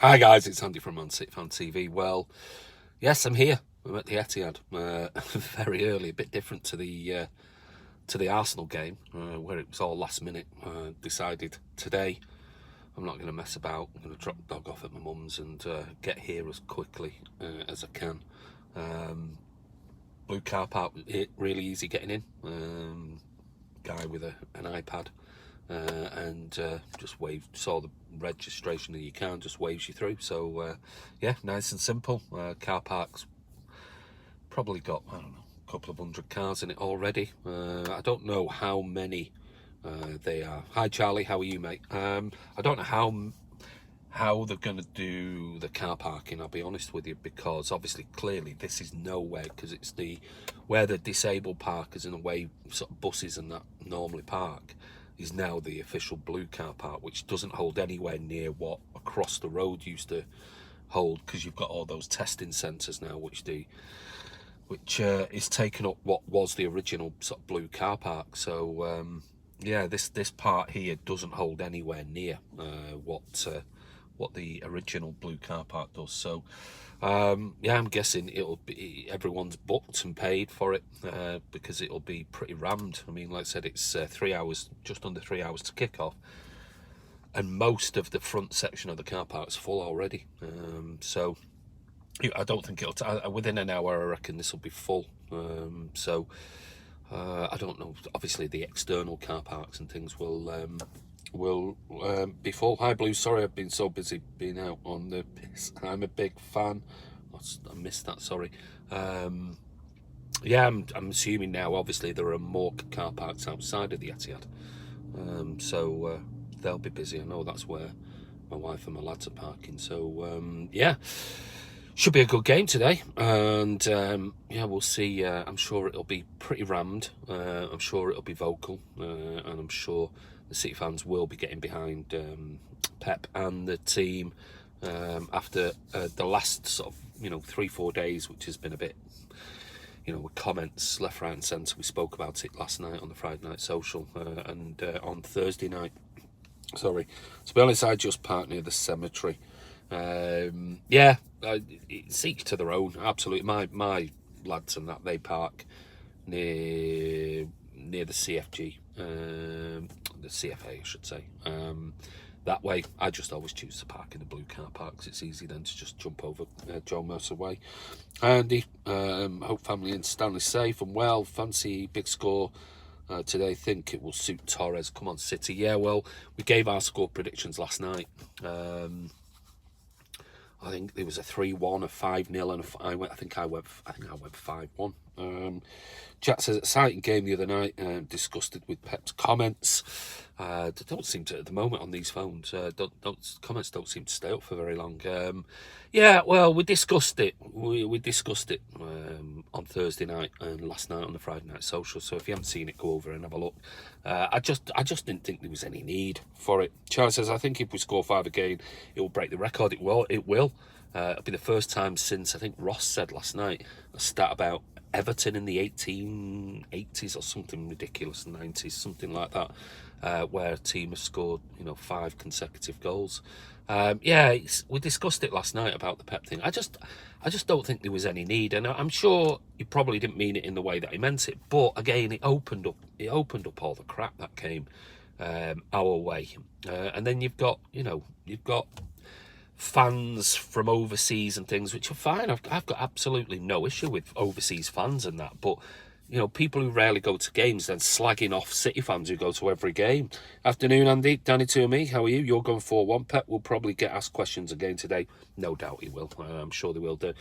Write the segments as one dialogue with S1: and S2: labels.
S1: Hi guys, it's Andy from Man City Fan TV. Well, yes, I'm here. I'm at the Etihad very early, a bit different to the Arsenal game where it was all last minute. Decided today I'm not going to mess about. I'm going to drop the dog off at my mum's and get here as quickly as I can. Blue car park, really easy getting in. Guy with an iPad. And just saw the registration that you can, just waves you through. So yeah, nice and simple. Car parks probably got, I don't know, a couple of hundred cars in it already. I don't know how many they are. Hi Charlie, how are you, mate? I don't know how they're going to do the car parking, I'll be honest with you, because obviously clearly this is nowhere, because it's where the disabled parkers and the way sort of buses and that normally park is now the official blue car park, which doesn't hold anywhere near what across the road used to hold, because you've got all those testing centres now, which is taking up what was the original sort of blue car park. So yeah, this part here doesn't hold anywhere near what the original blue car park does. So yeah, I'm guessing everyone's booked and paid for it because it'll be pretty rammed. I mean, like I said, it's 3 hours, just under 3 hours to kick off, and most of the front section of the car park's full already. So I don't think within an hour, I reckon this will be full. So I don't know. Obviously, the external car parks and things will be full. Hi Blue, sorry I've been so busy being out on the piss. I'm a big fan. I missed that, sorry. Yeah, I'm assuming now obviously there are more car parks outside of the Etihad, so they'll be busy. I know that's where my wife and my lads are parking. So yeah, should be a good game today, and yeah, we'll see. I'm sure it'll be pretty rammed. I'm sure it'll be vocal, and I'm sure the City fans will be getting behind Pep and the team after the last sort of 3-4 days, which has been a bit, with comments left, right and centre. We spoke about it last night on the Friday night social and on Thursday night. Sorry, to be honest, I just parked near the cemetery. Yeah, it's each to their own. Absolutely, my lads and that, they park near the CFG, the CFA, I should say. That way, I just always choose to park in the blue car park because it's easy then to just jump over Joe Mercer Way. Andy, hope family and Stanley safe and well. Fancy big score today. Think it will suit Torres. Come on, City. Yeah, well, we gave our score predictions last night. I think there was a 3-1, a 5-0, and I think I went 5-1. Jack says, exciting game the other night. Disgusted with Pep's comments. They don't seem to, at the moment on these phones, comments don't seem to stay up for very long. Yeah, well, we discussed it. We discussed it on Thursday night and last night on the Friday night social. So if you haven't seen it, go over and have a look. I just didn't think there was any need for it. Charlie says, I think if we score 5 again, it will break the record. It will. It'll be the first time since, I think Ross said last night, a stat about Everton in the 1880s or something ridiculous, 90s, something like that, where a team has scored 5 consecutive goals. Yeah, we discussed it last night about the Pep thing. I just don't think there was any need, and I'm sure he probably didn't mean it in the way that he meant it. But again, it opened up all the crap that came our way, and then you've got fans from overseas and things, which are fine. I've got absolutely no issue with overseas fans and that, but people who rarely go to games then slagging off City fans who go to every game. Afternoon, Andy. Danny to me. How are you? You're going 4-1. Pep will probably get asked questions again today. No doubt he will. I'm sure they will do.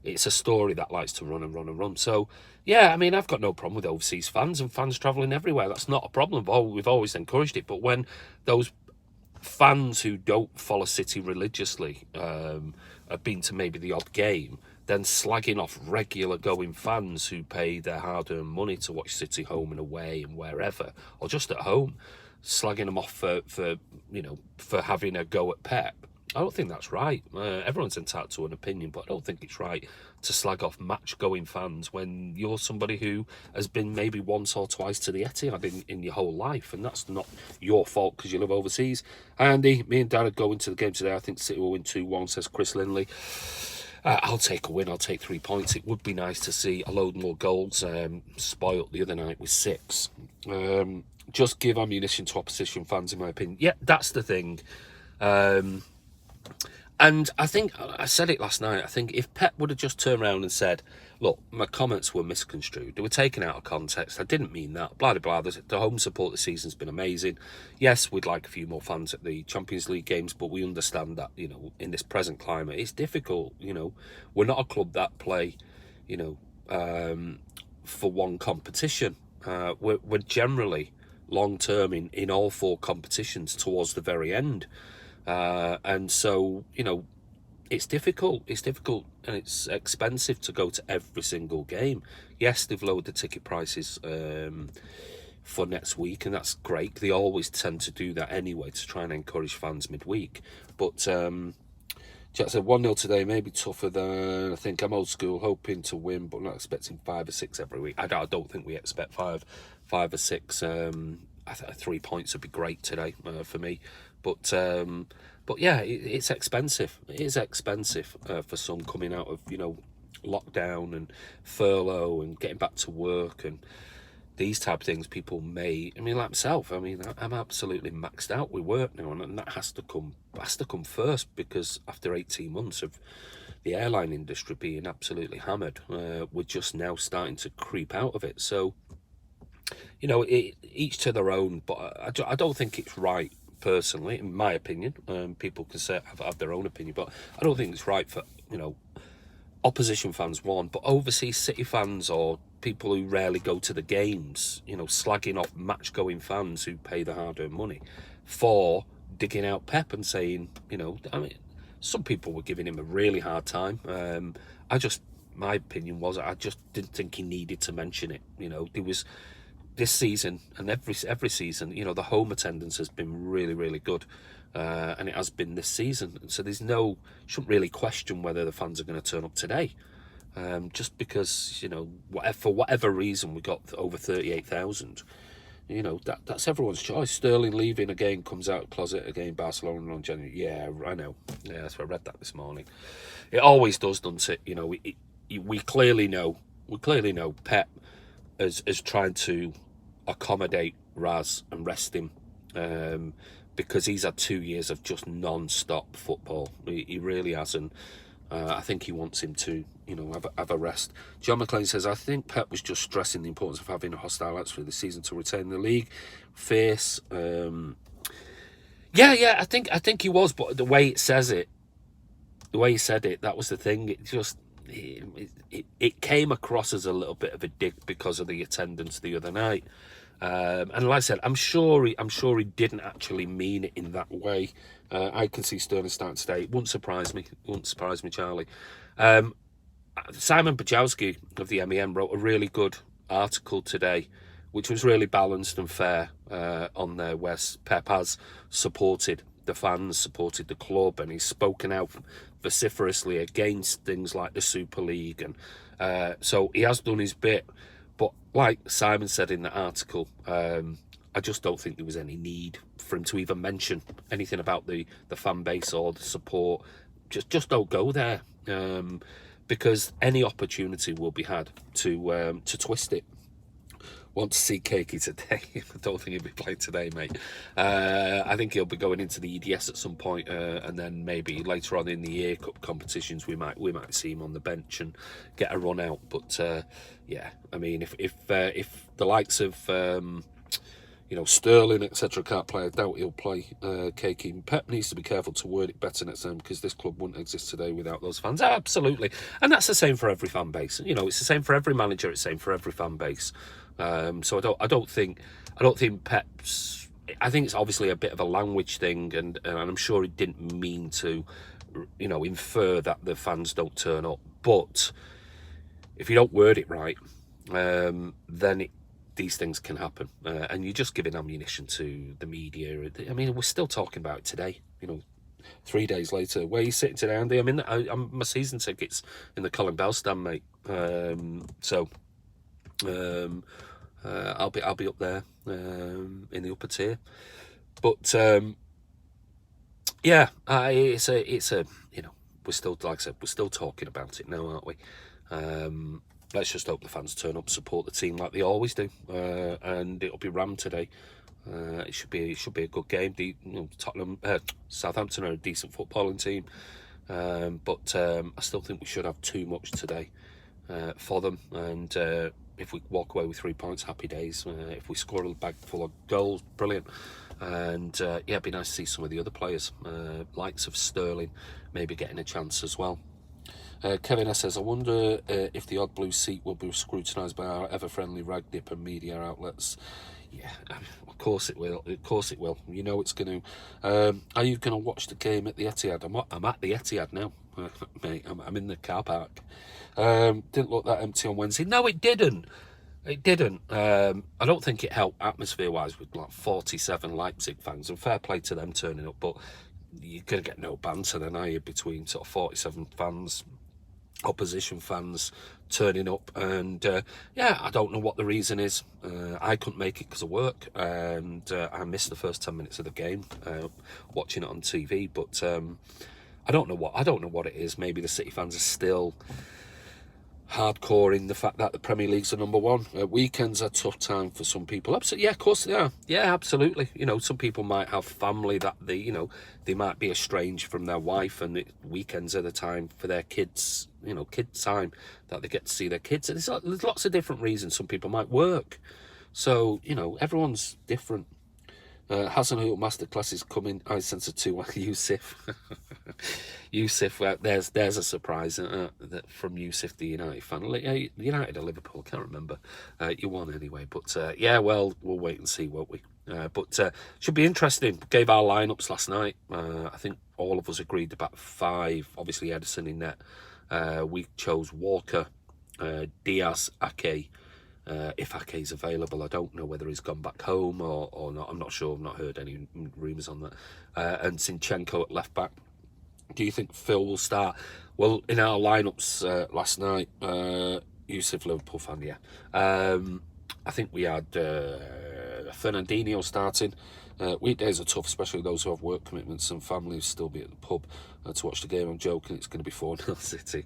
S1: It's a story that likes to run and run and run. So, yeah, I mean, I've got no problem with overseas fans and fans travelling everywhere. That's not a problem. We've always encouraged it. But when those fans who don't follow City religiously have been to maybe the odd game, then slagging off regular going fans who pay their hard-earned money to watch City home and away and wherever, or just at home, slagging them off for having a go at Pep, I don't think that's right. Everyone's entitled to an opinion, but I don't think it's right to slag off match-going fans when you're somebody who has been maybe once or twice to the Etihad in your whole life, and that's not your fault because you live overseas. Hi Andy, me and Dad are going to the game today. I think City will win 2-1, says Chris Linley. I'll take a win. I'll take 3 points. It would be nice to see a load more goals. Spoilt the other night with 6. Just give ammunition to opposition fans, in my opinion. Yeah, that's the thing. And I think, I said it last night, I think if Pep would have just turned around and said, look, my comments were misconstrued, they were taken out of context, I didn't mean that, blah, blah, blah, the home support this season's been amazing. Yes, we'd like a few more fans at the Champions League games, but we understand that, you know, in this present climate, it's difficult, you know. We're not a club that play, you know, for one competition. We're generally long-term in all 4 competitions towards the very end. And so, you know, it's difficult and it's expensive to go to every single game. Yes, they've lowered the ticket prices for next week, and that's great. They always tend to do that anyway to try and encourage fans midweek. But Jack said 1-0 today, maybe tougher than I think. I'm old school, hoping to win, but not expecting 5 or 6 every week. I don't think we expect 5 or 6. 3 points would be great today for me. But yeah, it's expensive. It is expensive for some coming out of, you know, lockdown and furlough and getting back to work and these type of things. People may, I mean, like myself, I mean, I'm absolutely maxed out with work now, and that has to come first, because after 18 months of the airline industry being absolutely hammered, we're just now starting to creep out of it. So, you know, each to their own, but I don't think it's right. Personally, in my opinion, people can say have their own opinion, but I don't think it's right for, you know, opposition fans, one, but overseas City fans or people who rarely go to the games, you know, slagging off match-going fans who pay the hard-earned money, for digging out Pep and saying, you know, I mean, some people were giving him a really hard time. My opinion was, I just didn't think he needed to mention it. You know, there was. This season and every season, you know, the home attendance has been really, really good, and it has been this season. So shouldn't really question whether the fans are going to turn up today, just because, you know, for whatever reason we got over 38,000. You know, that's everyone's choice. Sterling leaving again, comes out of the closet again. Barcelona on January. Yeah, I know. Yeah, that's why I read that this morning. It always does, doesn't it? You know, we clearly know Pep is trying to accommodate Raz and rest him, because he's had 2 years of just non-stop football. He really has, and I think he wants him to, you know, have a rest. John McLean says, I think Pep was just stressing the importance of having a hostile atmosphere this season to retain the league. Fierce. Yeah, I think he was, but the way he said it, that was the thing. It just it came across as a little bit of a dig because of the attendance the other night. And like I said, I'm sure he didn't actually mean it in that way. I can see Sterling starting today. It wouldn't surprise me, Charlie. Simon Bajowski of the MEM wrote a really good article today, which was really balanced and fair on there, where Pep has supported the fans, supported the club, and he's spoken out vociferously against things like the Super League, and so he has done his bit. But like Simon said in the article, I just don't think there was any need for him to even mention anything about the fan base or the support. Just don't go there, because any opportunity will be had to twist it. Want to see Cakey today? I don't think he'll be playing today, mate. I think he'll be going into the EDS at some point, and then maybe later on in the year cup competitions we might see him on the bench and get a run out. But yeah, I mean, if the likes of you know, Sterling, etc. can't play, I doubt he'll play Cakey. Pep needs to be careful to word it better next time, because this club wouldn't exist today without those fans. Absolutely, and that's the same for every fan base. You know, it's the same for every manager. It's the same for every fan base. So I don't think Pep's. I think it's obviously a bit of a language thing, and I'm sure he didn't mean to, you know, infer that the fans don't turn up. But if you don't word it right, then these things can happen, and you're just giving ammunition to the media. I mean, we're still talking about it today. You know, 3 days later. Where are you sitting today, Andy? I'm my season tickets in the Colin Bell stand, mate. I'll be up there in the upper tier. But yeah, it's a we're still, like I said, we're still talking about it now, aren't we? Let's just hope the fans turn up, support the team like they always do, and it'll be rammed today. It should be a good game. Southampton are a decent footballing team, but I still think we should have too much today for them. And if we walk away with 3 points, happy days. If we score a bag full of goals, brilliant. And yeah, it'd be nice to see some of the other players, likes of Sterling, maybe getting a chance as well. Kevin S says, I wonder if the odd blue seat will be scrutinised by our ever-friendly ragdip and media outlets. Yeah, of course it will. Of course it will. You know it's going to. Are you going to watch the game at the Etihad? I'm at the Etihad now, mate. I'm in the car park. Didn't look that empty on Wednesday. No, it didn't. It didn't. I don't think it helped atmosphere-wise with like 47 Leipzig fans, and fair play to them turning up, but you're going to get no banter then, are you, between sort of 47 fans, opposition fans turning up. And yeah, I don't know what the reason is. I couldn't make it because of work, and I missed the first 10 minutes of the game watching it on TV. But I don't know what it is. Maybe the City fans are still hardcore in the fact that the Premier League's the number one. Weekends are tough time for some people. Absolutely, yeah, of course they are. Yeah, absolutely. Some people might have family that they might be estranged from their wife, and weekends are the time for their kids. Kids time that they get to see their kids. And there's lots of different reasons. Some people might work, so everyone's different. Hasenhüttl masterclass is coming. I sense a 2 Yusuf. Yusuf, there's a surprise from Yusuf, the United fan. United or Liverpool, I can't remember. You won anyway, but yeah, well, we'll wait and see, won't we? But should be interesting. Gave our lineups last night. I think all of us agreed about 5. Obviously, Edison in net. We chose Walker, Diaz, Ake. If Ake's available, I don't know whether he's gone back home or not. I'm not sure. I've not heard any rumours on that. And Zinchenko at left back. Do you think Phil will start? Well, in our lineups last night, Yusuf, Liverpool fan, yeah. I think we had Fernandinho starting. Weekdays are tough, especially those who have work commitments and families still be at the pub to watch the game. I'm joking, it's going to be 4-0 City.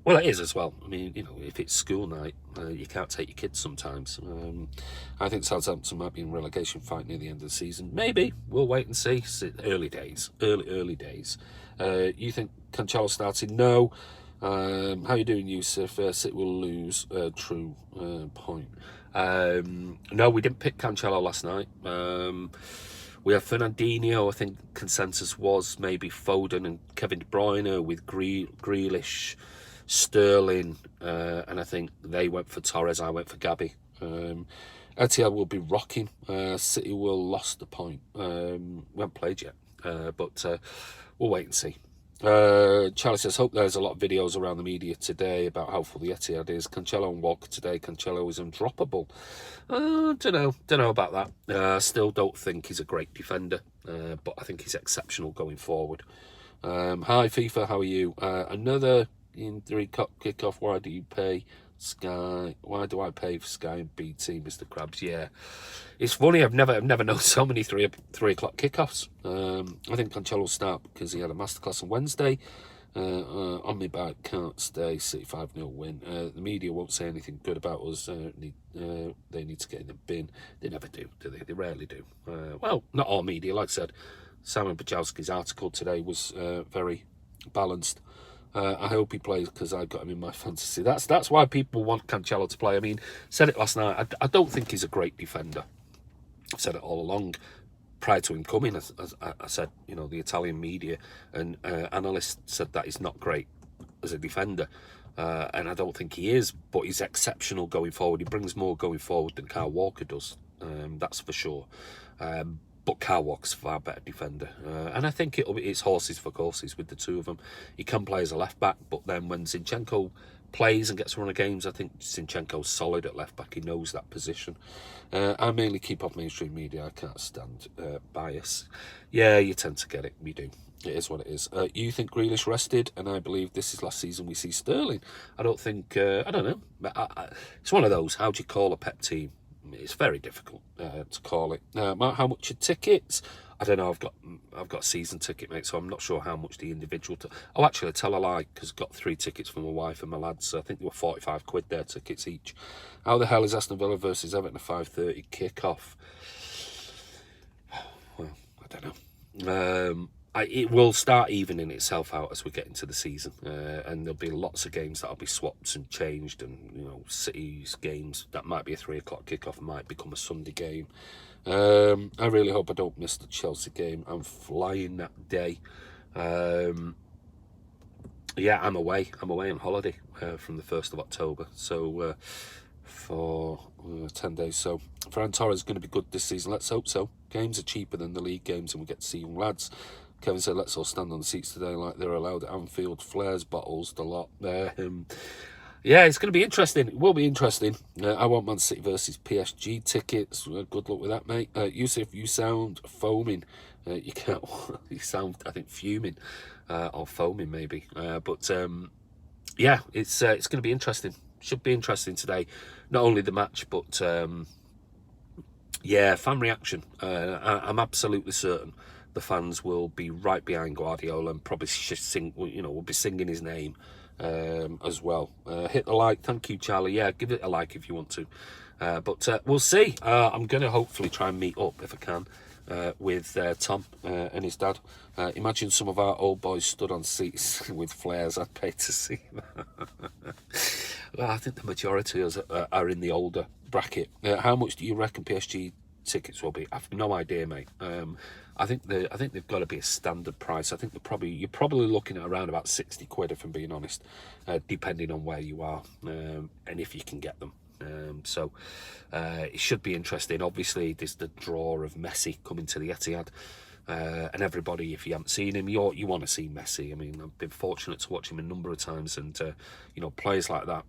S1: Well, it is as well. I mean, if it's school night, you can't take your kids sometimes. I think Southampton might be in relegation fight near the end of the season. Maybe. We'll wait and see. Early days. Early days. You think Cancelo starting? No. How you doing, Yusuf? City will lose. True point. No, we didn't pick Cancelo last night. We have Fernandinho. I think consensus was maybe Foden and Kevin De Bruyne with Grealish, Sterling, and I think they went for Torres, I went for Gabby. Etihad will be rocking. City will lost the point. We haven't played yet, but we'll wait and see. Charlie says, hope there's a lot of videos around the media today about how full the Etihad is. Cancelo and Walker today. Cancelo is undroppable. Don't know about that. Still don't think he's a great defender, but I think he's exceptional going forward. Hi FIFA, how are you? Another in 3 o'clock kickoff. Why do you pay Sky? Why do I pay for Sky and BT, Mr. Krabs? Yeah, it's funny. I've never known so many 3 o'clock kickoffs. I think Cancelo will start because he had a masterclass on Wednesday. On my back, can't stay. City 5-0 win. The media won't say anything good about us. They need to get in the bin. They never do they? They rarely do. Well, not all media. Like I said, Simon Bajowski's article today was very balanced. I hope he plays because I got him in my fantasy. That's why people want Cancelo to play. I mean, said it last night. I don't think he's a great defender. I've said it all along. Prior to him coming, as I said, the Italian media and analysts said that he's not great as a defender. And I don't think he is, but he's exceptional going forward. He brings more going forward than Kyle Walker does. That's for sure. But Kyle Walker's a far better defender. And I think it's horses for courses with the two of them. He can play as a left-back, but then when Zinchenko plays and gets a run of games. I think Zinchenko's solid at left back. He knows that position. I mainly keep off mainstream media. I can't stand bias. Yeah, you tend to get it. We do. It is what it is. You think Grealish rested, and I believe this is last season we see Sterling. I don't think. I don't know. It's one of those. How do you call a Pep team? It's very difficult to call it. Mark, how much are tickets? I don't know. I've got a season ticket, mate, so I'm not sure how much the individual. Oh, actually, I tell a lie, because I got 3 tickets for my wife and my lads. So I think they were 45 quid their tickets each. How the hell is Aston Villa versus Everton a 5:30 kickoff? Well, I don't know. It will start evening itself out as we get into the season, and there'll be lots of games that'll be swapped and changed, and City's games that might be a 3 o'clock kickoff might become a Sunday game. I really hope I don't miss the Chelsea game. I'm flying that day. Yeah, I'm away on holiday from the 1st of October, so for 10 days. So Ferran Torres is going to be good this season. Let's hope so. Games are cheaper than the league games, and we get to see young lads. Kevin said, let's all stand on the seats today like they're allowed at Anfield. Flares, bottles, the lot. Yeah, it's going to be interesting. It will be interesting. I want Man City versus PSG tickets. Good luck with that, mate. Yusuf, you sound foaming. You can't. You sound, I think, fuming or foaming maybe. But yeah, it's going to be interesting. Should be interesting today. Not only the match, but yeah, fan reaction. I'm absolutely certain the fans will be right behind Guardiola and probably sing. Will be singing his name as well. Hit the like. Thank you, Charlie. Yeah, give it a like if you want to. But we'll see. I'm going to hopefully try and meet up if I can with Tom and his dad. Imagine some of our old boys stood on seats with flares. I'd pay to see that. Well, I think the majority of us are in the older bracket. How much do you reckon PSG tickets will be? I've no idea, mate. I think they've got to be a standard price. I think you're probably looking at around about 60 quid, if I'm being honest, depending on where you are and if you can get them. So it should be interesting. Obviously, there's the draw of Messi coming to the Etihad, and everybody, if you haven't seen him, you want to see Messi. I mean, I've been fortunate to watch him a number of times, and players like that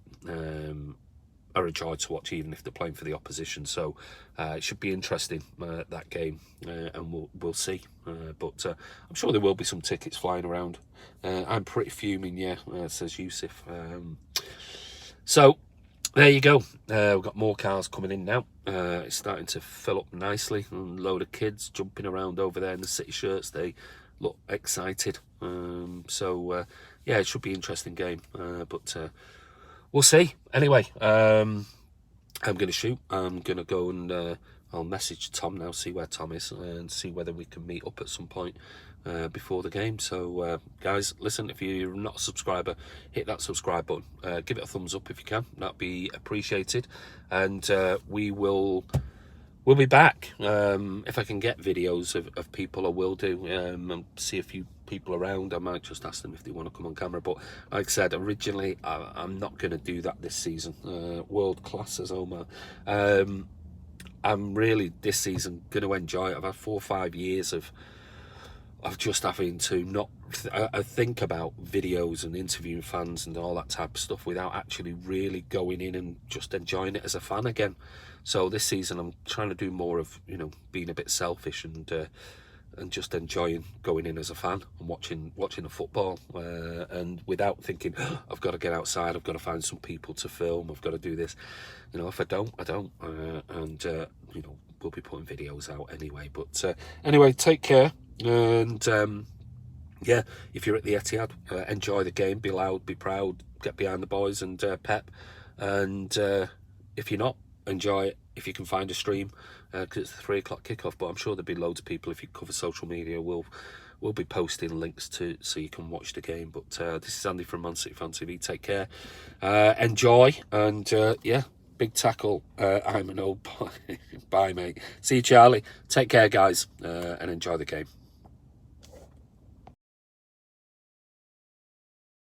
S1: are a joy to watch, even if they're playing for the opposition. So it should be interesting, that game, and we'll see. But I'm sure there will be some tickets flying around. I'm pretty fuming, yeah, says Yusuf. So there you go. We've got more cars coming in now. It's starting to fill up nicely. A load of kids jumping around over there in the City shirts. They look excited. So yeah, it should be an interesting game. But we'll see. Anyway, I'm going to shoot. I'm going to go and I'll message Tom now, see where Tom is, and see whether we can meet up at some point before the game. So, guys, listen, if you're not a subscriber, hit that subscribe button. Give it a thumbs up if you can. That'd be appreciated. And we'll be back. If I can get videos of people, I will do. And see a few people around. I might just ask them if they want to come on camera. But like I said, originally, I'm not going to do that this season. World class as Omar. I'm really, this season, going to enjoy it. I've had 4 or 5 years of just having to not think about videos and interviewing fans and all that type of stuff without actually really going in and just enjoying it as a fan again. So this season I'm trying to do more of being a bit selfish and just enjoying going in as a fan and watching the football, and without thinking, oh, I've got to get outside, I've got to find some people to film, I've got to do this. If I don't, I don't. And we'll be putting videos out anyway. But anyway, take care. And yeah, if you're at the Etihad, enjoy the game, be loud, be proud, get behind the boys and Pep. And if you're not, enjoy it if you can find a stream, because it's the 3 o'clock kickoff. But I'm sure there'll be loads of people, if you cover social media, we'll be posting links to so you can watch the game. But this is Andy from Man City Fan TV. Take care, enjoy, and yeah, big tackle. I'm an old boy. Bye, mate. See you, Charlie. Take care, guys, and enjoy the game.